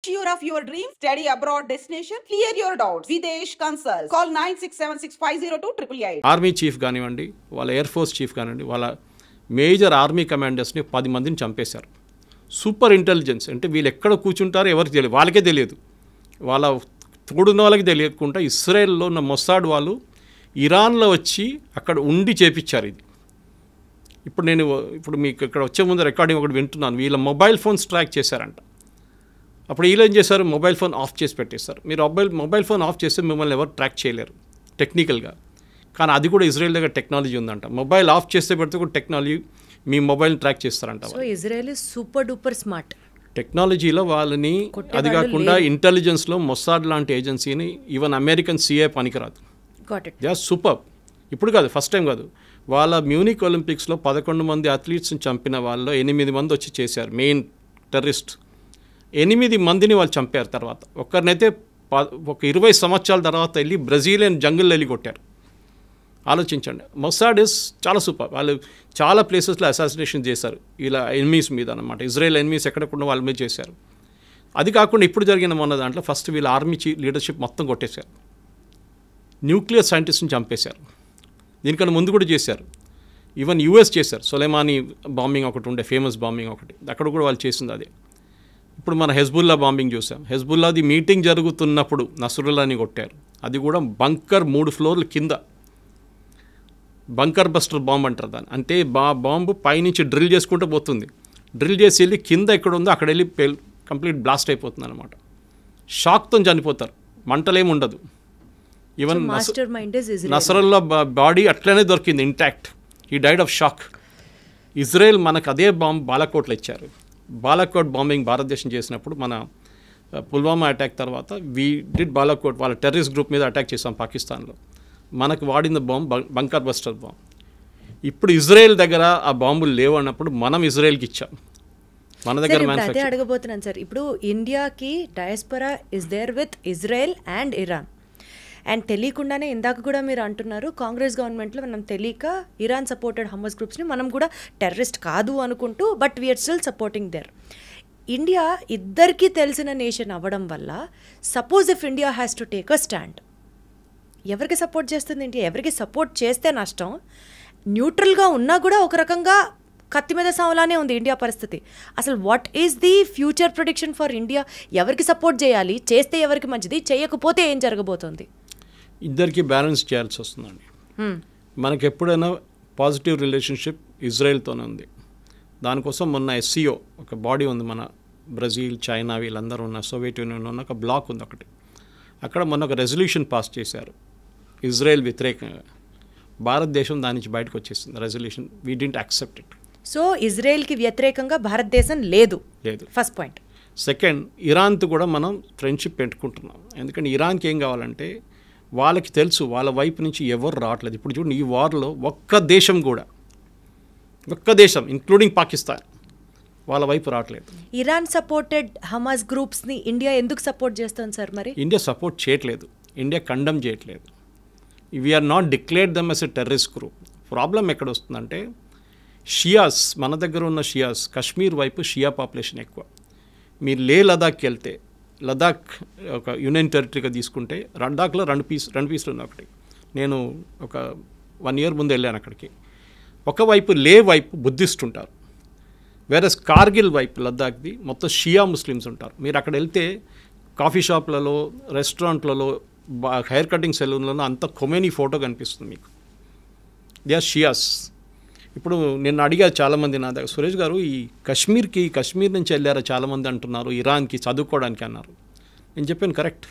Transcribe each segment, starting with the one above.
Sure of your dream, study abroad destination, clear your doubts. Videsh Consult. Call 9676502888. Army chief కానివ్వండి, వాళ్ళ air force chief కానివ్వండి, వాళ్ళ major army కమాండర్స్ని 10 మందిని చంపేశారు. Super intelligence అంటే వీళ్ళు ఎక్కడ కూర్చుంటారో ఎవరికి తెలియదు, వాళ్ళకే తెలియదు, వాళ్ళ తోడున్న వాళ్ళకి తెలియకుండా ఇస్రాయెల్లో ఉన్న మొసాడ్ వాళ్ళు ఇరాన్లో వచ్చి అక్కడ ఉండి చేపించారు ఇది. ఇప్పుడు మీకు ఇక్కడ వచ్చే ముందు రికార్డింగ్ ఒకటి వింటున్నాను. వీళ్ళ మొబైల్ ఫోన్స్ ట్రాక్ చేశారంట. అప్పుడు వీళ్ళు ఏం చేశారు, మొబైల్ ఫోన్ ఆఫ్ చేసి పెట్టేశారు. మీరు మొబైల్ ఫోన్ ఆఫ్ చేస్తే మిమ్మల్ని ఎవరు ట్రాక్ చేయలేరు టెక్నికల్గా. కానీ అది కూడా ఇజ్రాయెల్ దగ్గర టెక్నాలజీ ఉందంట. మొబైల్ ఆఫ్ చేస్తే పెడితే కూడా టెక్నాలజీ మీ మొబైల్ ట్రాక్ చేస్తారంట. So Israel is super duper smart టెక్నాలజీలో వాళ్ళని. అది కాకుండా ఇంటెలిజెన్స్లో మొసాడ్ లాంటి ఏజెన్సీని ఈవెన్ అమెరికన్ సిఐ పనికిరాదు. They are super. ఇప్పుడు కాదు, ఫస్ట్ టైం కాదు. వాళ్ళ మ్యూనిక్ ఒలింపిక్స్లో 11 మంది అథ్లీట్స్ని చంపిన వాళ్ళలో 8 మంది వచ్చి చేశారు. మెయిన్ టెర్రరిస్ట్ 8 మందిని వాళ్ళు చంపారు. తర్వాత ఒక్కరినైతే ఒక 20 సంవత్సరాల తర్వాత వెళ్ళి బ్రెజిలియన్ జంగిల్లో వెళ్ళి కొట్టారు. ఆలోచించండి, మొసాడ్ ఇస్ చాలా సూపర్. వాళ్ళు చాలా ప్లేసెస్లో అసాసినేషన్ చేశారు ఇలా ఎనిమీస్ మీద అనమాట. ఇజ్రాయెల్ ఎనిమీస్ ఎక్కడకుండా వాళ్ళ మీద చేశారు. అది కాకుండా ఇప్పుడు జరిగిన మొన్న దాంట్లో ఫస్ట్ వీళ్ళ ఆర్మీ లీడర్షిప్ మొత్తం కొట్టేశారు. న్యూక్లియర్ సైంటిస్ట్ని చంపేశారు. దీనికన్నా ముందు కూడా చేశారు. ఈవెన్ యూఎస్ చేశారు. సొలైమానీ బాంబింగ్ ఒకటి ఉండే, ఫేమస్ బాంబింగ్ ఒకటి, అక్కడ కూడా వాళ్ళు చేసింది అదే. ఇప్పుడు మన హెజ్బుల్లా బాంబింగ్ చూసాం. హెజ్బుల్లాది మీటింగ్ జరుగుతున్నప్పుడు నస్రుల్లాని కొట్టారు. అది కూడా బంకర్ 3 ఫ్లోర్ల కింద. బంకర్ బస్టర్ బాంబ్ అంటారు దాన్ని. అంటే బాంబు పైనుంచి డ్రిల్ చేసుకుంటూ పోతుంది. డ్రిల్ చేసి వెళ్ళి కింద ఎక్కడ ఉందో అక్కడ వెళ్ళి కంప్లీట్ బ్లాస్ట్ అయిపోతుంది అనమాట. షాక్తో చనిపోతారు, మంటలేమి ఉండదు. ఈవెన్ నసరుల్లా బాడీ అట్లనే దొరికింది ఇంటాక్ట్. ఈ డైడ్ ఆఫ్ షాక్. ఇజ్రాయెల్ మనకు అదే బాంబ్ బాలాకోట్లో ఇచ్చారు. బాలాకోట్ బాంబింగ్ భారతదేశం చేసినప్పుడు మన పుల్వామా అటాక్ తర్వాత వీ డిడ్ బాలాకోట్, వాళ్ళ టెర్రరిస్ట్ గ్రూప్ మీద అటాక్ చేసాం పాకిస్తాన్లో. మనకు వాడిన బాంబ్ బంకర్ బస్టర్ బాంబ్. ఇప్పుడు ఇజ్రాయెల్ దగ్గర ఆ బాంబులు లేవు అన్నప్పుడు మనం ఇజ్రాయెల్కి ఇచ్చాం. మన దగ్గర అదే అడగబోతున్నాను సార్. ఇప్పుడు ఇండియాకి diaspora is there with Israel and Iran. And తెలియకుండానే ఇందాక కూడా మీరు అంటున్నారు కాంగ్రెస్ గవర్నమెంట్లో మనం తెలియక ఇరాన్ సపోర్టెడ్ హమాస్ గ్రూప్స్ని మనం కూడా టెర్రరిస్ట్ కాదు అనుకుంటూ but we are still supporting there. India ఇద్దరికీ తెలిసిన నేషన్ అవ్వడం వల్ల suppose if India has to take a stand, ఎవరికి సపోర్ట్ చేస్తుంది ఇండియా? ఎవరికి సపోర్ట్ చేస్తే నష్టం? న్యూట్రల్గా ఉన్నా కూడా ఒక రకంగా కత్తి మీద సావలానే ఉంది ఇండియా పరిస్థితి. అసలు what is the future prediction for India? ఎవరికి సపోర్ట్ చేయాలి? చేస్తే ఎవరికి మంచిది? చేయకపోతే ఏం జరగబోతుంది? ఇద్దరికి బ్యాలెన్స్ చేయాల్సి వస్తుందండి. మనకి ఎప్పుడైనా పాజిటివ్ రిలేషన్షిప్ ఇజ్రాయెల్తోనే ఉంది. దానికోసం మొన్న SCO ఒక బాడీ ఉంది, మన బ్రెజిల్, చైనా వీళ్ళందరూ ఉన్న సోవియట్ యూనియన్ ఉన్న ఒక బ్లాక్ ఉంది ఒకటి. అక్కడ మొన్న ఒక రెజల్యూషన్ పాస్ చేశారు ఇజ్రాయెల్ వ్యతిరేకంగా. భారతదేశం దాని నుంచి బయటకు వచ్చేసింది resolution. We didn't accept it. So ఇజ్రాయెల్కి వ్యతిరేకంగా భారతదేశం లేదు. First point. సెకండ్, ఇరాన్తో కూడా మనం ఫ్రెండ్షిప్ పెట్టుకుంటున్నాం. ఎందుకంటే ఇరాన్కి ఏం కావాలంటే వాళ్ళకి తెలుసు వాళ్ళ వైపు నుంచి ఎవరు రావట్లేదు. ఇప్పుడు చూడండి, ఈ వార్లో ఒక్క దేశం ఇంక్లూడింగ్ పాకిస్తాన్ వాళ్ళ వైపు రావట్లేదు. ఇరాన్ సపోర్టెడ్ హమాస్ గ్రూప్స్ని ఇండియా ఎందుకు సపోర్ట్ చేస్తుంది సార్? మరి ఇండియా సపోర్ట్ చేయట్లేదు, ఇండియా కండమ్ చేయట్లేదు. We are not declared them as a terrorist group. Problem ఎక్కడ వస్తుందంటే షియాస్, మన దగ్గర ఉన్న షియాస్, కశ్మీర్ వైపు షియా పాపులేషన్ ఎక్కువ. మీరు లదాఖ్కి వెళ్తే, లదాఖ్ ఒక యూనియన్ టెరిటరీగా తీసుకుంటే లదాఖ్లో రెండు పీసులు ఉన్నాయి. ఒకటి నేను ఒక 1 year ముందు వెళ్ళాను అక్కడికి. ఒకవైపు వైపు బుద్ధిస్ట్ ఉంటారు, వేరే కార్గిల్ వైపు లద్దాఖ్ది మొత్తం షియా ముస్లిమ్స్ ఉంటారు. మీరు అక్కడ వెళ్తే కాఫీ షాప్లలో, రెస్టారెంట్లలో, హెయిర్ కటింగ్ సెలూన్లలో అంత ఖొమేనీ ఫోటో కనిపిస్తుంది మీకు. They are Shias. ఇప్పుడు నేను అడిగాను చాలామంది నా దగ్గర, సురేష్ గారు ఈ కశ్మీర్ నుంచి వెళ్ళారా చాలామంది అంటున్నారు, ఇరాన్కి చదువుకోవడానికి అన్నారు. నేను చెప్పాను కరెక్ట్.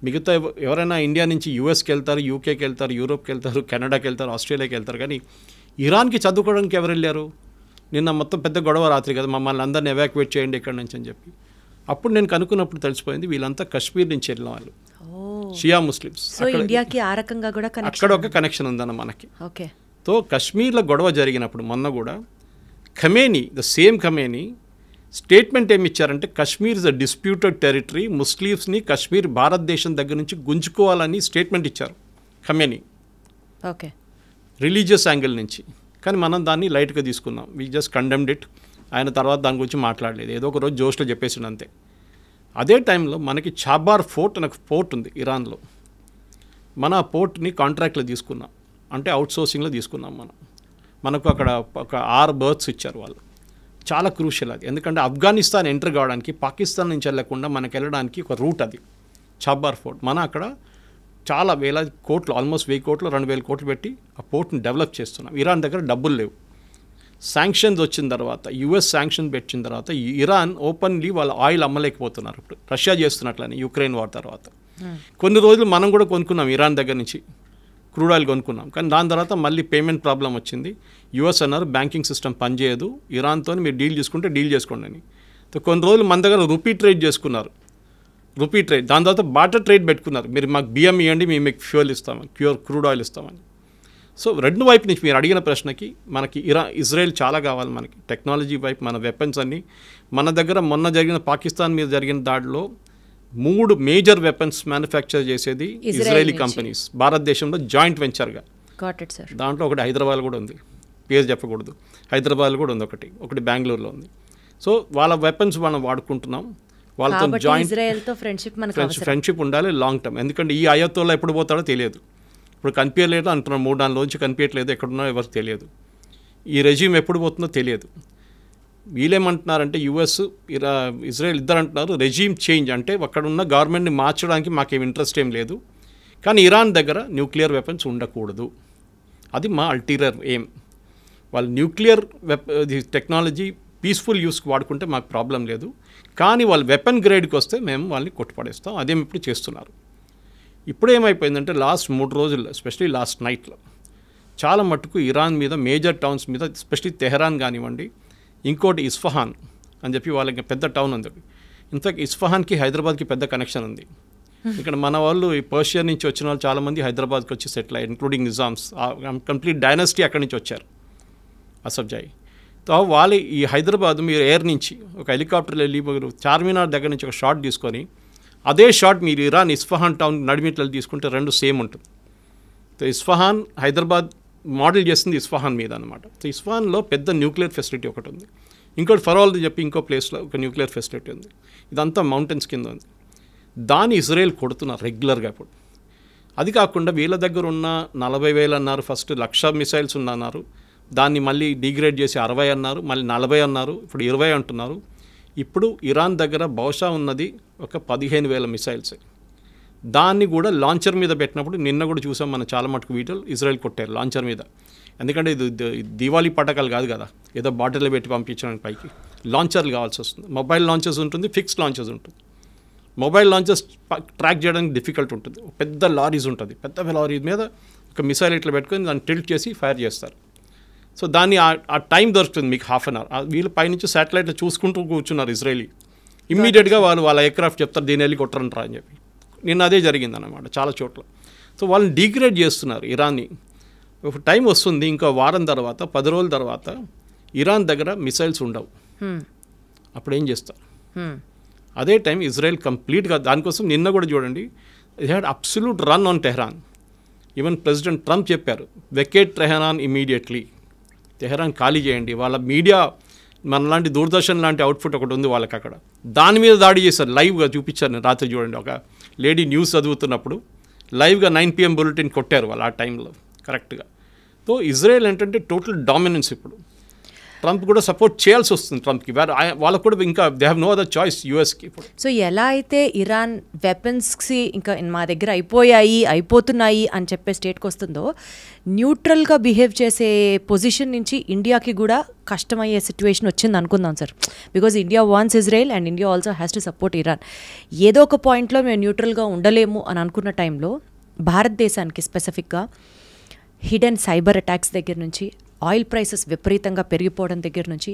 మిగతా ఎవరైనా ఇండియా నుంచి యూఎస్కి వెళ్తారు, యూకేకి వెళ్తారు, యూరోప్కి వెళ్తారు, కెనడాకి వెళ్తారు, ఆస్ట్రేలియాకి వెళ్తారు. కానీ ఇరాన్కి చదువుకోవడానికి ఎవరు వెళ్ళారు? నిన్న మొత్తం పెద్ద గొడవ రాత్రి కదా, మమ్మల్ని అందరిని ఎవాక్యువేట్ చేయండి ఇక్కడి నుంచి అని చెప్పి. అప్పుడు నేను కనుక్కున్నప్పుడు తెలిసిపోయింది వీళ్ళంతా కశ్మీర్ నుంచి వెళ్ళిన వాళ్ళు, షియా ముస్లిమ్స్. అక్కడ ఒక కనెక్షన్ ఉందన్న మనకి. తో కశ్మీర్లో గొడవ జరిగినప్పుడు మొన్న కూడా ద సేమ్ ఖమేనీ స్టేట్మెంట్ ఏమి ఇచ్చారంటే Kashmir is a disputed territory, ముస్లిమ్స్ని కశ్మీర్ భారతదేశం దగ్గర నుంచి గుంజుకోవాలని స్టేట్మెంట్ ఇచ్చారు ఖమేనీ, రిలీజియస్ యాంగిల్ నుంచి. కానీ మనం దాన్ని లైట్గా తీసుకున్నాం. We just condemned it. ఆయన తర్వాత దాని గురించి మాట్లాడలేదు, ఏదో ఒక రోజు జోష్లో చెప్పేసిండు అంతే. అదే టైంలో మనకి చాబార్ ఫోర్ట్ అనే పోర్ట్ ఉంది ఇరాన్లో. మన పోర్ట్ని కాంట్రాక్ట్లో తీసుకున్నాం, అంటే అవుట్సోర్సింగ్లో తీసుకున్నాం మనకు అక్కడ ఒక 6 berths ఇచ్చారు వాళ్ళు. చాలా క్రూషియల్ అది, ఎందుకంటే ఆఫ్ఘనిస్తాన్ ఎంటర్ కావడానికి పాకిస్తాన్ నుంచి వెళ్ళకుండా మనకు వెళ్ళడానికి ఒక రూట్ అది చాబార్ ఫోర్ట్. మన అక్కడ చాలా వేల కోట్లు, ఆల్మోస్ట్ 1000 కోట్లు 2000 కోట్లు పెట్టి ఆ పోర్ట్ని డెవలప్ చేస్తున్నాం. ఇరాన్ దగ్గర డబ్బులు లేవు. శాంక్షన్స్ వచ్చిన తర్వాత, యుఎస్ శాంక్షన్ పెట్టిన తర్వాత ఇరాన్ ఓపెన్లీ వాళ్ళ ఆయిల్ అమ్మలేకపోతున్నారు. ఇప్పుడు రష్యా చేస్తున్నట్లని యుక్రెయిన్ వార్ తర్వాత కొన్ని రోజులు మనం కూడా కొనుక్కున్నాం ఇరాన్ దగ్గర నుంచి క్రూడ్ ఆయిల్ కొనుక్కున్నాం. కానీ దాని తర్వాత మళ్ళీ పేమెంట్ ప్రాబ్లం వచ్చింది. యుఎస్ అన్నారు బ్యాంకింగ్ సిస్టమ్ పనిచేయదు, ఇరాన్తో మీరు డీల్ చేసుకుంటే డీల్ చేసుకోండి అని. కొన్ని రోజులు మన దగ్గర రూపీ ట్రేడ్ చేసుకున్నారు, రూపీ ట్రేడ్. దాని తర్వాత బాటర్ ట్రేడ్ పెట్టుకున్నారు, మీరు మాకు బియ్యం ఇవ్వండి మేము మీకు ఫ్యూయల్ ఇస్తామని, క్రూడ్ ఆయిల్ ఇస్తామని. సో రెండు వైపు నుంచి మీరు అడిగిన ప్రశ్నకి మనకి ఇజ్రాయెల్ చాలా కావాలి మనకి. టెక్నాలజీ వైపు మన వెపన్స్ అన్నీ మన దగ్గర. మొన్న జరిగిన పాకిస్తాన్ మీద జరిగిన దాడిలో 3 మేజర్ వెపన్స్ మ్యానుఫ్యాక్చర్ చేసేది ఇజ్రాయలీ కంపెనీస్, భారతదేశంలో జాయింట్ వెంచర్గా. దాంట్లో ఒకటి హైదరాబాద్ కూడా ఉంది, పేరు చెప్పకూడదు. హైదరాబాద్ కూడా ఉంది ఒకటి బెంగళూరులో ఉంది. సో వాళ్ళ వెపన్స్ మనం వాడుకుంటున్నాం. వాళ్ళతో జాయింట్ ఫ్రెండ్షిప్ ఉండాలి లాంగ్ టర్మ్. ఎందుకంటే ఈ అయోత్తోలో ఎప్పుడు పోతాడో తెలియదు. ఇప్పుడు కనిపించలేదు అంటున్నాం, 3-4 రోజు కనిపించట్లేదు, ఎక్కడున్నా ఎవరికి తెలియదు. ఈ రెజ్యూమ్ ఎప్పుడు పోతుందో తెలియదు. వీళ్ళేమంటున్నారంటే యుఎస్ ఇజ్రాయెల్ ఇద్దరు అంటున్నారు రెజ్యూమ్ చేంజ్, అంటే అక్కడ ఉన్న గవర్నమెంట్ని మార్చడానికి మాకేం ఇంట్రెస్ట్ ఏం లేదు, కానీ ఇరాన్ దగ్గర న్యూక్లియర్ వెపన్స్ ఉండకూడదు, అది మా అల్టీరియర్ ఎయిమ్. వాళ్ళు న్యూక్లియర్ టెక్నాలజీ పీస్ఫుల్ యూస్కి వాడుకుంటే మాకు ప్రాబ్లం లేదు, కానీ వాళ్ళు వెపన్ గ్రేడ్కి వస్తే మేము వాళ్ళని కొట్టుపడేస్తాం. అదేమి ఇప్పుడు చేస్తున్నారు. ఇప్పుడు ఏమైపోయిందంటే లాస్ట్ 3 రోజుల్లో, ఎస్పెషలీ లాస్ట్ నైట్లో చాలా మట్టుకు ఇరాన్ మీద మేజర్ టౌన్స్ మీద, ఎస్పెషలీ తెహరాన్ కానివ్వండి, ఇంకోటి ఇస్ఫహాన్ అని చెప్పి వాళ్ళకి పెద్ద టౌన్ ఉంది. ఇన్ఫాక్ట్ ఇస్ఫహాన్కి హైదరాబాద్కి పెద్ద కనెక్షన్ ఉంది. ఇక్కడ మన వాళ్ళు ఈ పర్షియా నుంచి వచ్చిన వాళ్ళు చాలామంది హైదరాబాద్కి వచ్చి సెటిల్ అయ్యారు, ఇంక్లూడింగ్ నిజామ్స్. కంప్లీట్ డైనాసిటీ అక్కడి నుంచి వచ్చారు, అసఫ్జాయి. సో వాళ్ళు ఈ హైదరాబాద్ మీరు ఎయిర్ నుంచి ఒక హెలికాప్టర్లో వెళ్ళి చార్మినార్ దగ్గర నుంచి ఒక షాట్ తీసుకొని అదే షాట్ మీరు ఇరాన్ ఇస్ఫహాన్ టౌన్ నడిమిట్లో తీసుకుంటే 2 సేమ్ ఉంటుంది. సో ఇస్ఫహాన్ హైదరాబాద్ మోడల్ చేస్తుంది ఇస్ఫహాన్ మీద అనమాట. సో ఇస్ఫహాన్లో పెద్ద న్యూక్లియర్ ఫెసిలిటీ ఒకటి ఉంది, ఇంకోటి ఫరోల్ చెప్పి ఇంకో ప్లేస్లో ఒక న్యూక్లియర్ ఫెసిలిటీ ఉంది. ఇదంతా మౌంటైన్స్ కింద ఉంది. దాన్ని ఇజ్రాయెల్ కొడుతున్నారు రెగ్యులర్గా ఇప్పుడు. అది కాకుండా వీళ్ళ దగ్గర ఉన్న 40,000 అన్నారు, ఫస్ట్ 1,00,000 మిసైల్స్ అన్నారు, దాన్ని మళ్ళీ డిగ్రేడ్ చేసి 60 అన్నారు, మళ్ళీ 40 అన్నారు, ఇప్పుడు 20 అంటున్నారు. ఇప్పుడు ఇరాన్ దగ్గర బహుశా ఉన్నది ఒక 15,000 మిసైల్స్. దాన్ని కూడా లాంచర్ మీద పెట్టినప్పుడు నిన్న కూడా చూసాం మనం చాలా మటుకు వీడియోలు, ఇజ్రాయెల్ కొట్టారు లాంచర్ మీద. ఎందుకంటే ఇది దివాళీ పటాకాలు కాదు కదా, ఏదో బాటిల్లో పెట్టి పంపించడానికి పైకి లాంచర్లు కావాల్సి వస్తుంది. మొబైల్ లాంచర్స్ ఉంటుంది, ఫిక్స్డ్ లాంచర్స్ ఉంటుంది. మొబైల్ లాంచర్స్ ట్రాక్ చేయడానికి డిఫికల్ట్ ఉంటుంది. పెద్ద లారీస్ ఉంటుంది, పెద్ద లారీ మీద ఒక మిసైల్ ఇట్లా పెట్టుకొని దాన్ని టిల్ట్ చేసి ఫైర్ చేస్తారు. సో దాన్ని ఆ టైం దొరుకుతుంది మీకు 1/2 an hour. వీళ్ళు పైనుంచి శాటిలైట్లో చూసుకుంటూ కూర్చున్నారు ఇజ్రాయలీ. ఇమ్మీడియట్గా వాళ్ళ ఎయిర్క్రాఫ్ట్ చెప్తారు దీని వెళ్ళి కొట్టరంటారా అని చెప్పి. నిన్న అదే జరిగిందన్నమాట చాలా చోట్ల. సో వాళ్ళని డిగ్రేడ్ చేస్తున్నారు ఇరాన్ని. ఒక టైం వస్తుంది ఇంకో వారం తర్వాత 10 రోజుల తర్వాత ఇరాన్ దగ్గర మిసైల్స్ ఉండవు. అప్పుడు ఏం చేస్తారు? అదే టైం ఇజ్రాయెల్ కంప్లీట్గా దానికోసం నిన్న కూడా చూడండి, it had absolute run on Tehran. Even president Trump చెప్పారు వెకేట్ టెహరాన్ ఇమీడియట్లీ, టెహరాన్ ఖాళీ చేయండి. వాళ్ళ మీడియా మనలాంటి దూరదర్శన్ లాంటి అవుట్ఫుట్ ఒకటి ఉంది వాళ్ళకి అక్కడ, దాని మీద దాడి చేశారు. లైవ్గా చూపించారు నేను రాత్రి చూడండి, ఒక లేడీ న్యూస్ చదువుతున్నప్పుడు లైవ్గా 9 PM బులెటిన్ కొట్టారు వాళ్ళు ఆ టైంలో కరెక్ట్గా. సో ఇజ్రాయెల్ ఏంటంటే టోటల్ డామినెన్స్. ఇప్పుడు ట్రంప్ కూడా సపోర్ట్ చేయాల్సి వస్తుంది ట్రంప్కి, వాళ్ళకు కూడా ఇంకా they have no other choice యూఎస్కి ఇప్పుడు. సో ఎలా అయితే ఇరాన్ వెపన్స్కి ఇంకా మా దగ్గర అయిపోతున్నాయి అని చెప్పే స్టేట్కి వస్తుందో, న్యూట్రల్గా బిహేవ్ చేసే పొజిషన్ నుంచి ఇండియాకి కూడా కష్టమయ్యే సిచ్యువేషన్ వచ్చింది అనుకుందాం sir. Because India wants Israel and India also has to support Iran. ఏదో ఒక పాయింట్లో మేము న్యూట్రల్గా ఉండలేము అని అనుకున్న టైంలో భారతదేశానికి స్పెసిఫిక్గా హిడెన్ సైబర్ అటాక్స్ దగ్గర నుంచి, ఆయిల్ ప్రైసెస్ విపరీతంగా పెరిగిపోవడం దగ్గర నుంచి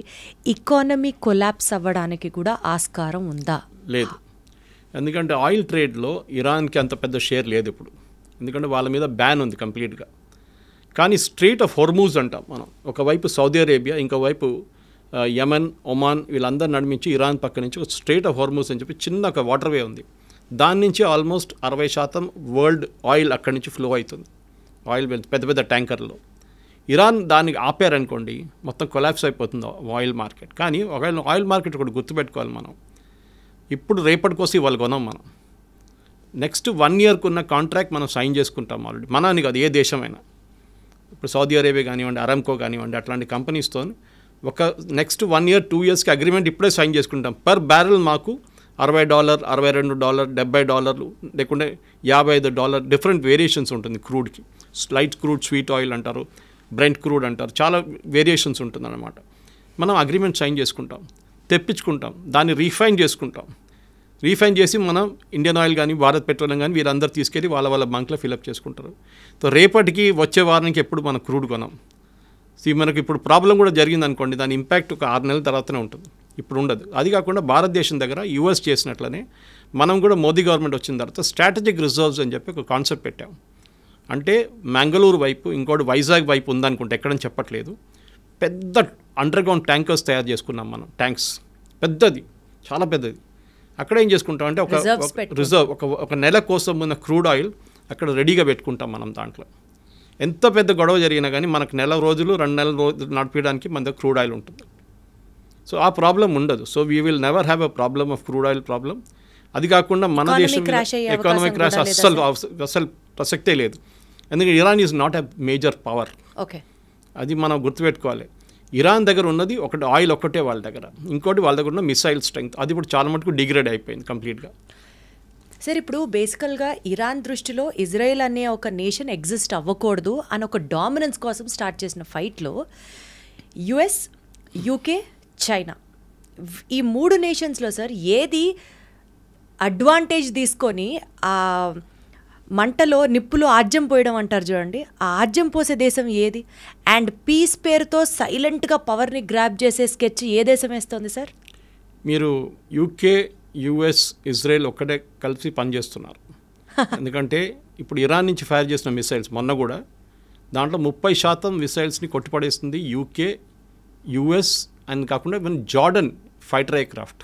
ఎకానమీ కొలాప్స్ అవ్వడానికి కూడా ఆస్కారం ఉందా? లేదు. ఎందుకంటే ఆయిల్ ట్రేడ్లో ఇరాన్కి అంత పెద్ద షేర్ లేదు ఇప్పుడు, ఎందుకంటే వాళ్ళ మీద బ్యాన్ ఉంది కంప్లీట్గా. కానీ స్ట్రెయిట్ ఆఫ్ హోర్మూజ్ అంటాం మనం, ఒకవైపు సౌదీ అరేబియా, ఇంకోవైపు యమన్, ఒమాన్, వీళ్ళందరూ నడిమించి ఇరాన్ పక్క నుంచి ఒక స్ట్రెయిట్ ఆఫ్ హోర్మూజ్ అని చెప్పి చిన్న ఒక వాటర్వే ఉంది. దాని నుంచి ఆల్మోస్ట్ 60% వరల్డ్ ఆయిల్ అక్కడి నుంచి ఫ్లో అవుతుంది. ఆయిల్ పెద్ద పెద్ద ట్యాంకర్లో. ఇరాన్ దాన్ని ఆపారనుకోండి మొత్తం కొలాప్స్ అయిపోతుంది ఆయిల్ మార్కెట్. కానీ ఒకవేళ ఆయిల్ మార్కెట్ ఒకటి గుర్తుపెట్టుకోవాలి మనం, ఇప్పుడు రేపటి కోసం ఇవాళ కొనాం మనం. నెక్స్ట్ 1 ఇయర్కు ఉన్న కాంట్రాక్ట్ మనం సైన్ చేసుకుంటాం ఆల్రెడీ. మన అని కాదు, ఏ దేశమైనా. ఇప్పుడు సౌదీ అరేబియా కానివ్వండి, అరామ్కో కానివ్వండి, అట్లాంటి కంపెనీస్తో ఒక నెక్స్ట్ 1 ఇయర్ 2 ఇయర్స్కి అగ్రిమెంట్ ఇప్పుడే సైన్ చేసుకుంటాం. పర్ బ్యారెల్ మాకు $60, $62, $70 లేకుంటే $55 డిఫరెంట్ వేరియేషన్స్ ఉంటుంది క్రూడ్కి. లైట్ క్రూడ్, స్వీట్ ఆయిల్ అంటారు, బ్రెంట్ క్రూడ్ అంటారు, చాలా వేరియేషన్స్ ఉంటుంది అన్నమాట. మనం అగ్రిమెంట్ సైన్ చేసుకుంటాం, తెప్పించుకుంటాం, దాన్ని రీఫైన్ చేసుకుంటాం. రీఫైన్ చేసి మనం ఇండియన్ ఆయిల్ కానీ, భారత్ పెట్రోలియం కానీ వీరందరూ తీసుకెళ్ళి వాళ్ళ బంక్లో ఫిలప్ చేసుకుంటారు. సో రేపటికి వచ్చే వారానికి ఎప్పుడు మనం క్రూడ్ కొనాం. మనకి ఇప్పుడు ప్రాబ్లం కూడా జరిగింది అనుకోండి, దాని ఇంపాక్ట్ ఒక 6 నెలల తర్వాతనే ఉంటుంది, ఇప్పుడు ఉండదు. అది కాకుండా భారతదేశం దగ్గర యూఎస్ చేసినట్లనే మనం కూడా మోదీ గవర్నమెంట్ వచ్చిన తర్వాత స్ట్రాటజిక్ రిజర్వ్స్ అని చెప్పి ఒక కాన్సెప్ట్ పెట్టాం. అంటే మంగళూరు వైపు, ఇంకోటి వైజాగ్ వైపు ఉందనుకుంటే, ఎక్కడని చెప్పట్లేదు, పెద్ద అండర్గ్రౌండ్ ట్యాంకర్స్ తయారు చేసుకున్నాం మనం. ట్యాంక్స్ పెద్దది, చాలా పెద్దది. అక్కడ ఏం చేసుకుంటాం అంటే ఒక రిజర్వ్, ఒక నెల కోసం ఉన్న క్రూడ్ ఆయిల్ అక్కడ రెడీగా పెట్టుకుంటాం మనం. దాంట్లో ఎంత పెద్ద గొడవ జరిగినా కానీ మనకు 2 రోజులు 2 నెలల రోజులు నడిపించడానికి మన దగ్గర క్రూడ్ ఆయిల్ ఉంటుంది. సో ఆ ప్రాబ్లం ఉండదు. So we will never have a problem of crude oil problem. అది కాకుండా మన దేశం ఎకానమిక్ క్రాష్ అస్సలు ప్రసక్తే లేదు. ఎందుకంటే Iran is not a major power. Okay, అది మనం గుర్తుపెట్టుకోవాలి. ఇరాన్ దగ్గర ఉన్నది ఒకటి ఆయిల్ ఒక్కటే వాళ్ళ దగ్గర, ఇంకోటి వాళ్ళ దగ్గర ఉన్న మిసైల్ స్ట్రెంగ్త్, అది ఇప్పుడు చాలా మటుకు డిగ్రేడ్ అయిపోయింది కంప్లీట్గా. సార్ ఇప్పుడు బేసికల్గా ఇరాన్ దృష్టిలో ఇజ్రాయెల్ అనే ఒక నేషన్ ఎగ్జిస్ట్ అవ్వకూడదు అని ఒక డామినెన్స్ కోసం స్టార్ట్ చేసిన ఫైట్లో యుఎస్, యూకే, చైనా, ఈ 3 నేషన్స్లో సార్ ఏది అడ్వాంటేజ్ తీసుకొని ఆ మంటలో నిప్పులో ఆజ్యం పోయడం అంటారు చూడండి, ఆ ఆజ్యం పోసే దేశం ఏది? అండ్ పీస్ పేరుతో సైలెంట్గా పవర్ని గ్రాప్ చేసే స్కెచ్ ఏ దేశం వేస్తుంది సార్? మీరు యూకే, యుఎస్, ఇజ్రాయెల్ ఒక్కటే కలిసి పనిచేస్తున్నారు. ఎందుకంటే ఇప్పుడు ఇరాన్ నుంచి ఫైర్ చేసిన మిసైల్స్ మొన్న కూడా దాంట్లో 30% మిసైల్స్ని కొట్టిపడేస్తుంది యూకే, యుఎస్ అని కాకుండా ఈవెన్ జార్డన్ ఫైటర్ ఎయిర్క్రాఫ్ట్.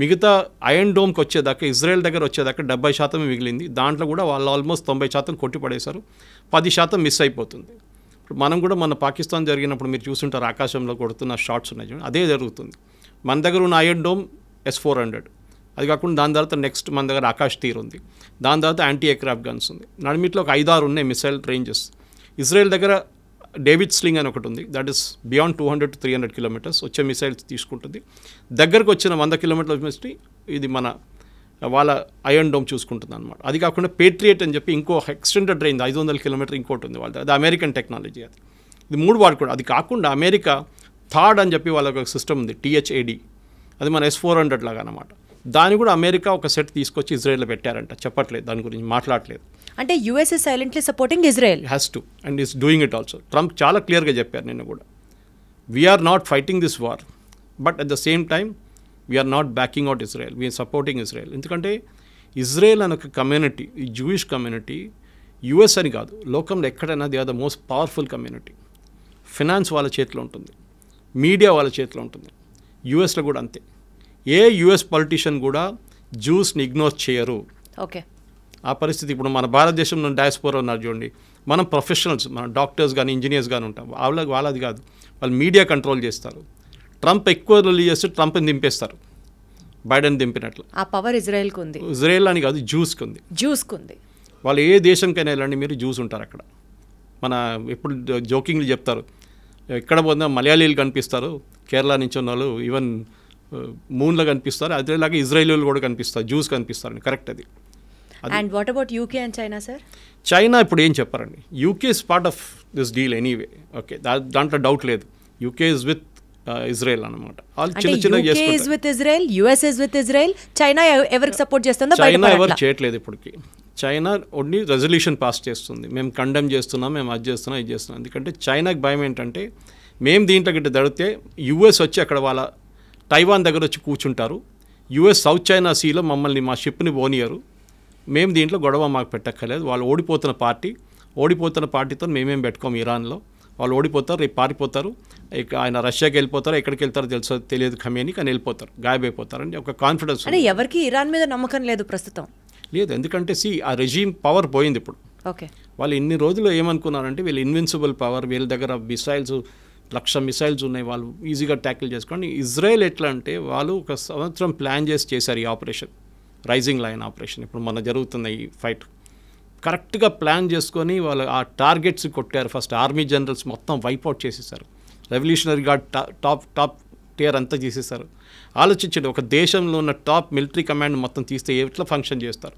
మిగతా ఐరన్ డోమ్కి వచ్చేదాకా, ఇజ్రాయెల్ దగ్గర వచ్చేదాకా 70% మిగిలింది. దాంట్లో కూడా వాళ్ళు ఆల్మోస్ట్ 90% కొట్టిపడేశారు, 10% మిస్ అయిపోతుంది. ఇప్పుడు మనం కూడా మన పాకిస్తాన్ జరిగినప్పుడు మీరు చూసుంటారు, ఆకాశంలో కొడుతున్న షాట్స్ ఉన్నాయి, అదే జరుగుతుంది. మన దగ్గర ఉన్న ఐరన్ డోమ్ S-400, అది కాకుండా దాని తర్వాత నెక్స్ట్ మన దగ్గర ఆకాష్ తీర్ ఉంది, దాని తర్వాత యాంటీ ఎయిర్క్రాఫ్ట్ గన్స్ ఉంది, నడిమిట్లో ఒక 5-6 ఉన్నాయి మిసైల్ రేంజెస్. ఇజ్రాయెల్ దగ్గర డేవిడ్ స్లింగ్ అని ఒకటి ఉంది, that is beyond 200 to 300 kilometres వచ్చే మిసైల్స్ తీసుకుంటుంది. దగ్గరకు వచ్చిన 100 కిలోమీటర్ల మిస్టి ఇది మన వాళ్ళ ఐరన్ డోమ్ చూసుకుంటుంది అనమాట. అది కాకుండా పేట్రియట్ అని చెప్పి ఇంకో ఎక్స్టెండెడ్ రేంజ్ 500 కిలోమీటర్ ఇంకోటి ఉంది వాళ్ళది, అది అమెరికన్ టెక్నాలజీ. అది ఇది 3 వాడుకోవడం. అది కాకుండా అమెరికా థాడ్ అని చెప్పి వాళ్ళకి ఒక సిస్టమ్ ఉంది, THAD, అది మన S-400 లాగా అనమాట. దాన్ని కూడా అమెరికా ఒక సెట్ తీసుకొచ్చి ఇజ్రాయెల్లో పెట్టారంట, చెప్పట్లేదు దాని గురించి, మాట్లాడలేదు. అంటే US is silently supporting Israel, has to and is doing it also. Trump చాలా క్లియర్గా చెప్పారు నిన్న కూడా, we are not fighting this war, but at the same time we are not backing out Israel, we are supporting Israel. ఎందుకంటే Israel అనే ఒక community, ఈ Jewish community, US అని కాదు, లోకంలో ఎక్కడైనా they are the most powerful community. Finance వాళ్ళ చేతిలో ఉంటుంది, మీడియా వాళ్ళ చేతిలో ఉంటుంది. యుఎస్లో కూడా అంతే. ఏ యుఎస్ పొలిటీషియన్ కూడా జ్యూస్ని ఇగ్నోర్ చేయరు. ఓకే, ఆ పరిస్థితి ఇప్పుడు మన భారతదేశంలో డయాస్పోరా ఉన్నారు చూడండి, మనం ప్రొఫెషనల్స్, మన డాక్టర్స్ కానీ ఇంజనీర్స్ కానీ ఉంటాం, వాళ్ళది కాదు, వాళ్ళు మీడియా కంట్రోల్ చేస్తారు. ట్రంప్ ఎక్కువ రిలీజ్ చేస్తే ట్రంప్ని దింపేస్తారు, బైడెన్ దింపినట్లు. ఆ పవర్ ఇజ్రాయెల్కి ఉంది. ఇజ్రాయెల్ అని కాదు, జ్యూస్కి ఉంది. వాళ్ళు ఏ దేశంకైనా వెళ్ళండి మీరు, జ్యూస్ ఉంటారు అక్కడ. మన ఎప్పుడు జోకింగ్లు చెప్తారు, ఎక్కడ పోయినా మలయాళీలు కనిపిస్తారు, కేరళ నుంచి ఉన్న వాళ్ళు ఈవెన్ మూన్లో కనిపిస్తారు, అదేలాగా ఇజ్రాయేలీలు కూడా కనిపిస్తారు, జ్యూస్ కనిపిస్తారు. కరెక్ట్ అది. And what about UK and China sir? China ఇప్పుడు ఏం చెప్పారండి, UK is part of this deal anyway. Okay, దాంట్లో డౌట్ లేదు. యూకే ఇస్ విత్ ఇజ్రాయెల్ అనమాట. వాళ్ళు చిన్న చిన్న చైనా ఎవరికి సపోర్ట్ చేస్తుందో చైనా ఎవరు చేయట్లేదు ఇప్పటికి. చైనా ఓన్లీ రెజల్యూషన్ పాస్ చేస్తుంది, మేము కండెమ్ చేస్తున్నాం, మేము అది చేస్తున్నాం, ఇది చేస్తున్నాం. ఎందుకంటే చైనాకి భయం ఏంటంటే, మేము దీంట్లో గిట్ట దడితే యుఎస్ వచ్చి అక్కడ వాళ్ళ తైవాన్ దగ్గర వచ్చి కూర్చుంటారు, యుఎస్ సౌత్ చైనా సీలో మమ్మల్ని, మా షిప్ని పోనీయరు, మేము దీంట్లో గొడవ మాకు పెట్టక్కర్లేదు. వాళ్ళు ఓడిపోతున్న పార్టీతో మేమేం పెట్టుకోము ఇరాన్లో, వాళ్ళు ఓడిపోతారు, రేపు పారిపోతారు, ఆయన రష్యాకి వెళ్ళిపోతారు, ఎక్కడికి వెళ్తారో తెలియదు ఖమేని, కానీ వెళ్ళిపోతారు, గాయబైపోతారు అని ఒక కాన్ఫిడెన్స్. అంటే ఎవరికి ఇరాన్ మీద నమ్మకం లేదు ప్రస్తుతం. లేదు, ఎందుకంటే ఆ రెజీమ్ పవర్ పోయింది ఇప్పుడు. ఓకే, వాళ్ళు ఇన్ని రోజులు ఏమనుకున్నారంటే వీళ్ళు ఇన్విన్సిబుల్ పవర్, వీళ్ళ దగ్గర మిసైల్స్ 1,00,000 మిసైల్స్ ఉన్నాయి, వాళ్ళు ఈజీగా ట్యాకిల్ చేసుకోండి. ఇజ్రాయెల్ ఎట్లా అంటే వాళ్ళు ఒక సంవత్సరం ప్లాన్ చేశారు ఈ ఆపరేషన్, రైజింగ్ లైన్ ఆపరేషన్. ఇప్పుడు మన జరుగుతున్న ఈ ఫైట్ కరెక్ట్గా ప్లాన్ చేసుకొని వాళ్ళు ఆ టార్గెట్స్ కొట్టారు. ఫస్ట్ ఆర్మీ జనరల్స్ మొత్తం వైప్అవుట్ చేసేసారు, రెవల్యూషనరీ గార్డ్ టాప్ టియర్ అంతా చేసేసారు. ఆలోచించండి, ఒక దేశంలో ఉన్న టాప్ మిలిటరీ కమాండ్ మొత్తం తీస్తే ఎట్లా ఫంక్షన్ చేస్తారు.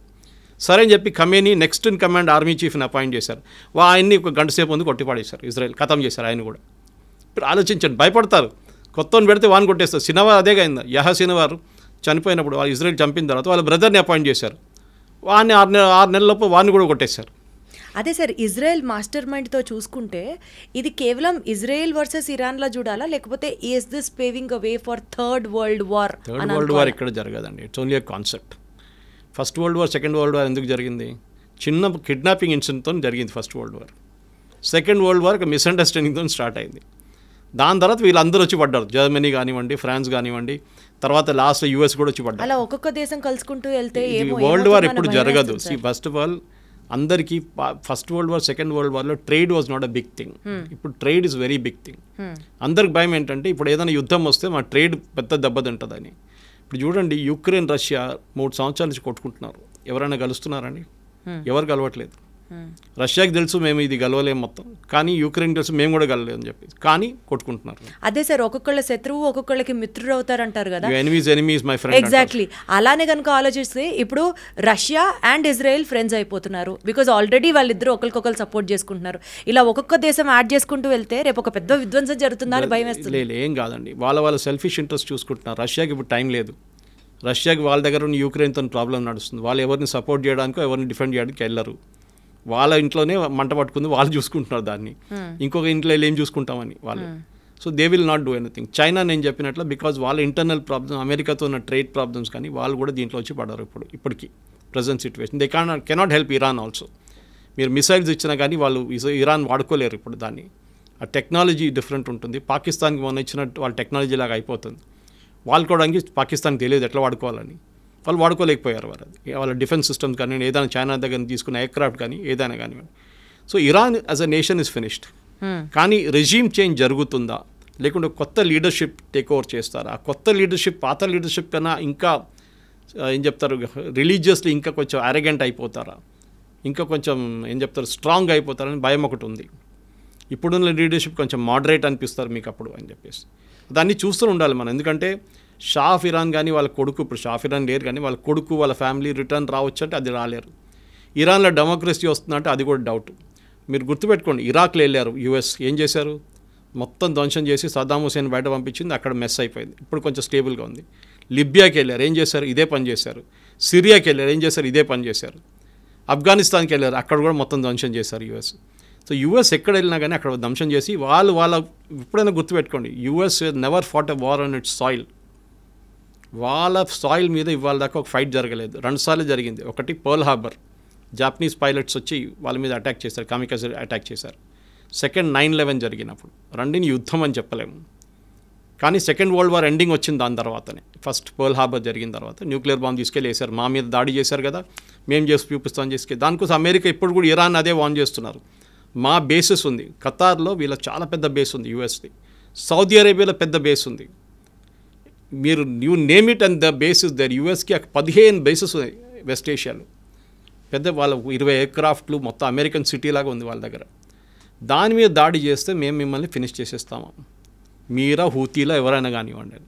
సరే అని చెప్పి Khamenei next in command army చీఫ్ని అపాయింట్ చేశారు. ఆయన్ని ఒక గంట సేపు ముందు కొట్టిపాడేశారు, ఇజ్రాయెల్ ఖతం చేశారు ఆయన కూడా. ఇప్పుడు ఆలోచించండి, భయపడతారు. కొత్తని పెడితే వాడిని కొట్టేస్తారు. సినవార్ అదేగా అయిందా, సినవార్ చనిపోయినప్పుడు వాళ్ళు ఇజ్రాయెల్ చంపిన తర్వాత వాళ్ళ బ్రదర్ని అపాయింట్ చేశారు, వాడిని 6 నెలలలోపు వాడిని కూడా కొట్టేశారు. అదే సార్, ఇజ్రాయెల్ మాస్టర్ మైండ్తో చూసుకుంటే ఇది కేవలం ఇజ్రాయెల్ వర్సెస్ ఇరాన్లా చూడాలా, లేకపోతే is this paving a way for third world war? Third world war ఇక్కడ జరగదండి, it's only a concept. First world war, second world war ఎందుకు జరిగింది? చిన్న కిడ్నాపింగ్ ఇన్సిడెంట్తో జరిగింది first world war. Second world war ఒక మిస్అండర్స్టాండింగ్తో స్టార్ట్ అయింది. దాని తర్వాత వీళ్ళందరూ వచ్చి పడ్డారు, జర్మనీ కానివ్వండి, ఫ్రాన్స్ కానివ్వండి, తర్వాత లాస్ట్ యూఎస్ కూడా వచ్చి పడ్డారు. అలా ఒక్కొక్క దేశం కలుసుకుంటూ వెళ్తే వరల్డ్ వార్ ఎప్పుడు జరగదు. ఫస్ట్ ఆఫ్ ఆల్ అందరికీ first world war, second world వార్లో trade was not a big thing. ఇప్పుడు trade is very big thing. అందరికి భయం ఏంటంటే ఇప్పుడు ఏదైనా యుద్ధం వస్తే మా ట్రేడ్ పెద్ద దెబ్బతింటుందని. ఇప్పుడు చూడండి, యుక్రెయిన్ రష్యా 3 సంవత్సరాల నుంచి కొట్టుకుంటున్నారు. ఎవరైనా కలుస్తున్నారండి? ఎవరు కలవట్లేదు. రష్యాకి తెలుసు మేము ఇది గెలవలేము మొత్తం, కానీ యుక్రెయిన్ తెలుసు మేము కూడా గెలవలేము అని చెప్పి, కానీ కొట్టుకుంటున్నారు. అదే సార్, ఒక్కొక్కళ్ళ శత్రువు ఒక్కొక్కళ్ళకి మిత్రుడు అవుతారంటారు కదా. Enemies my friend. ఎగ్జాక్ట్లీ అలానే కనుక ఆలోచిస్తే ఇప్పుడు రష్యా అండ్ ఇజ్రాయెల్ ఫ్రెండ్స్ అయిపోతున్నారు, బికాజ్ ఆల్రెడీ వాళ్ళిద్దరూ ఒకరికొకరు సపోర్ట్ చేసుకుంటున్నారు. ఇలా ఒక్కొక్క దేశం యాడ్ చేసుకుంటూ వెళ్తే రేపు ఒక పెద్ద విధ్వంసం జరుగుతుందా అని భయం వేస్తుంది. లేదు, ఏం కాదండి, వాళ్ళ సెల్ఫిష్ ఇంట్రెస్ట్ చూసుకుంటున్నారు. రష్యాకి ఇప్పుడు టైం లేదు. రష్యాకి వాళ్ళ దగ్గర ఉన్న యుక్రెయిన్తో ప్రాబ్లం నడుస్తుంది. వాళ్ళు ఎవరిని సపోర్ట్ చేయడానికో ఎవరిని డిఫెండ్ చేయడానికి వెళ్ళరు. వాళ్ళ ఇంట్లోనే మంట పట్టుకుంది, వాళ్ళు చూసుకుంటున్నారు దాన్ని. ఇంకొక ఇంట్లో ఏం చూసుకుంటామని వాళ్ళు. So they will not do anything. China నేను చెప్పినట్లు బికాజ్ వాళ్ళ ఇంటర్నల్ ప్రాబ్లమ్, అమెరికాతో ఉన్న ట్రేడ్ ప్రాబ్లమ్స్ కానీ వాళ్ళు కూడా దీంట్లో వచ్చి పడరు ఇప్పటికి present situation. They cannot help Iran also. మీరు మిసైల్స్ ఇచ్చినా కానీ వాళ్ళు ఇరాన్ వాడుకోలేరు ఇప్పుడు దాన్ని. ఆ టెక్నాలజీ డిఫరెంట్ ఉంటుంది. పాకిస్తాన్కి మొన్న ఇచ్చినట్టు వాళ్ళ టెక్నాలజీ లాగా అయిపోతుంది. వాడుకోవడానికి పాకిస్తాన్కి తెలియదు ఎట్లా వాడుకోవాలని, వాళ్ళు వాడుకోలేకపోయారు. వాళ్ళ డిఫెన్స్ సిస్టమ్స్ కానీ ఏదైనా చైనా దగ్గర తీసుకున్న ఎయిర్క్రాఫ్ట్ కానీ ఏదైనా కానివ్వండి. So Iran as a nation is finished. కానీ రెజీమ్ చేంజ్ జరుగుతుందా, లేకుంటే కొత్త లీడర్షిప్ టేక్ ఓవర్ చేస్తారా? కొత్త లీడర్షిప్ పాత లీడర్షిప్ కన్నా ఇంకా ఏం చెప్తారు, రిలీజియస్లీ ఇంకా కొంచెం అరెగెంట్ అయిపోతారా, ఇంకా కొంచెం ఏం చెప్తారు, స్ట్రాంగ్ అయిపోతారని భయం ఒకటి ఉంది. ఇప్పుడున్న లీడర్షిప్ కొంచెం మోడరేట్ అనిపిస్తారు మీకు అప్పుడు అని చెప్పేసి దాన్ని చూస్తూ ఉండాలి మనం. ఎందుకంటే షా ఆఫ్ ఇరాన్ కానీ వాళ్ళ కొడుకు, ఇప్పుడు షా ఆఫ్ ఇరాన్ లేరు కానీ వాళ్ళ కొడుకు వాళ్ళ ఫ్యామిలీ రిటర్న్ రావచ్చు అంటే అది రాలేరు. ఇరాన్లో డెమోక్రసీ వస్తుందంటే అది కూడా డౌట్. మీరు గుర్తుపెట్టుకోండి, ఇరాక్లో వెళ్ళారు యుఎస్, ఏం చేశారు, మొత్తం ధ్వంసం చేసి సద్దాం హుసేన్ బయట పంపించింది, అక్కడ మెస్ అయిపోయింది. ఇప్పుడు కొంచెం స్టేబుల్గా ఉంది. లిబియాకి వెళ్ళారు, ఏం చేశారు, ఇదే పని చేశారు. సిరియాకి వెళ్ళారు, ఏం చేశారు, ఇదే పని చేశారు. ఆఫ్ఘనిస్తాన్కి వెళ్ళారు, అక్కడ కూడా మొత్తం ధ్వంసం చేశారు యుఎస్. సో యుఎస్ ఎక్కడ వెళ్ళినా కానీ అక్కడ ధ్వంసం చేసి వాళ్ళ ఎప్పుడైనా గుర్తుపెట్టుకోండి, US never fought a war on its soil. వాళ్ళ సాయిల్ మీద ఇవాళ దాకా ఒక ఫైట్ జరగలేదు. 2 సార్లు జరిగింది. ఒకటి పర్ల్ హార్బర్, జాపనీస్ పైలట్స్ వచ్చి వాళ్ళ మీద అటాక్ చేశారు, కామికాజ్ అటాక్ చేశారు. సెకండ్ 9/11 జరిగినప్పుడు. రెండిని యుద్ధం అని చెప్పలేము, కానీ సెకండ్ వరల్డ్ వార్ ఎండింగ్ వచ్చింది దాని తర్వాతనే. ఫస్ట్ పర్ల్ హార్బర్ జరిగిన తర్వాత న్యూక్లియర్ బాంబ్ తీసుకెళ్ళి వేశారు, మా మీద దాడి చేశారు కదా, మేము చేసి చూపిస్తామని చేసుకెళ్ళి. దానికోసం అమెరికా ఇప్పుడు కూడా ఇరాన్ అదే వార్న్ చేస్తున్నారు. మా బేసెస్ ఉంది ఖతార్లో, వీళ్ళ చాలా పెద్ద బేస్ ఉంది యుఎస్ది. సౌదీ అరేబియాలో పెద్ద బేస్ ఉంది. మీరు you name it and the base is there. యూఎస్కి 15 బేసెస్ ఉన్నాయి వెస్ట్ ఏషియాలో. పెద్ద వాళ్ళ 20 ఎయిర్క్రాఫ్ట్లు, మొత్తం అమెరికన్ సిటీ లాగా ఉంది వాళ్ళ దగ్గర. దాని మీద దాడి చేస్తే మేము మిమ్మల్ని ఫినిష్ చేసేస్తాము, మీరా హూతీలా ఎవరైనా కానివ్వండి.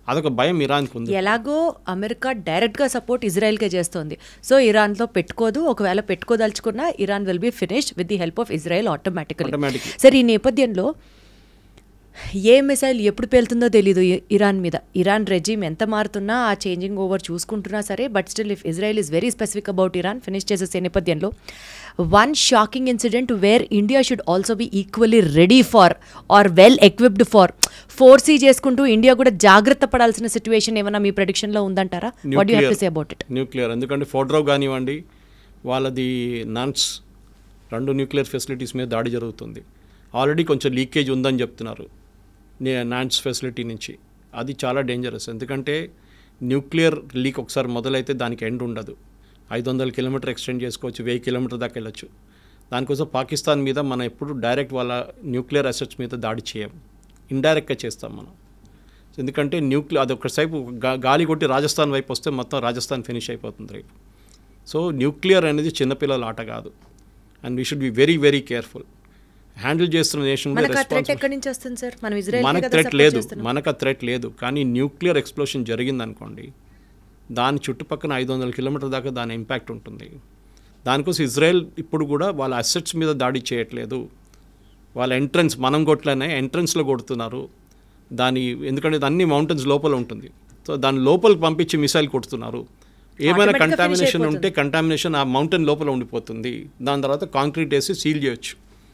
అదొక భయం ఇరాన్కి ఉంది. ఎలాగో అమెరికా డైరెక్ట్గా సపోర్ట్ ఇజ్రాయెల్కే చేస్తుంది. సో ఇరాన్తో పెట్టుకోదు, ఒకవేళ పెట్టుకోదలుచుకున్నా Iran will be finished with the help of Israel automatically. సరే, ఈ నేపథ్యంలో ఏ మిసైల్ ఎప్పుడు పేలుతుందో తెలీదు ఇరాన్ మీద. ఇరాన్ రెజీమ్ ఎంత మారుతున్నా, ఆ చేంజింగ్ ఓవర్ చూసుకుంటున్నా సరే, but still if Israel is very specific about Iran finish చేసే నేపథ్యంలో one shocking incident where India should also be equally ready for or well equipped for foresee చేసుకుంటూ India కూడా జాగ్రత్త పడాల్సిన సిచ్యువేషన్ ఏమైనా మీ ప్రెడిక్షన్లో ఉందంటారా? What you have to say about it? Nuclear, ఎందుకంటే ఫోర్డ్రో కానివ్వండి, వాళ్ళది నాన్స్ 2 న్యూక్లియర్ ఫెసిలిటీస్ మీద దాడి జరుగుతుంది. ఆల్రెడీ కొంచెం లీకేజ్ ఉందని చెప్తున్నారు నాన్స్ ఫెసిలిటీ నుంచి. అది చాలా డేంజరస్, ఎందుకంటే న్యూక్లియర్ లీక్ ఒకసారి మొదలైతే దానికి ఎండ్ ఉండదు. 500 కిలోమీటర్ ఎక్స్టెండ్ చేసుకోవచ్చు, 1000 కిలోమీటర్ దాకా వెళ్ళచ్చు. దానికోసం పాకిస్తాన్ మీద మనం ఎప్పుడు డైరెక్ట్ వాళ్ళ న్యూక్లియర్ అసెట్స్ మీద దాడి చేయం. ఇండైరెక్ట్గా చేస్తాం మనం. ఎందుకంటే న్యూక్లియర్ అది ఒకసేపు గాలి కొట్టి రాజస్థాన్ వైపు వస్తే మొత్తం రాజస్థాన్ ఫినిష్ అయిపోతుంది రేపు. సో న్యూక్లియర్ అనేది చిన్నపిల్లల ఆట కాదు. And we should be very very careful. Handle చేస్తున్న నేషన్ మనకు ఆ థ్రెట్ ఎక్కడి నుంచి వస్తుంది సార్? మనం ఇజ్రాయెల్ మనకు థ్రెట్ లేదు. కానీ న్యూక్లియర్ ఎక్స్ప్లోషన్ జరిగిందనుకోండి, దాని చుట్టుపక్కల 500 కిలోమీటర్ల దాకా దాని ఇంపాక్ట్ ఉంటుంది. దానికోసం ఇజ్రాయెల్ ఇప్పుడు కూడా వాళ్ళ అసెట్స్ మీద దాడి చేయట్లేదు. వాళ్ళ ఎంట్రన్స్ మనం కొట్లనే ఎంట్రన్స్లో కొడుతున్నారు దాని, ఎందుకంటే అన్ని మౌంటైన్స్ లోపల ఉంటుంది. సో దాని లోపలికి పంపించి మిసైల్ కొడుతున్నారు. ఏమైనా కంటామినేషన్ ఉంటే కంటామినేషన్ ఆ మౌంటైన్ లోపల ఉండిపోతుంది. దాని తర్వాత కాంక్రీట్ వేసి సీల్ చేయొచ్చు.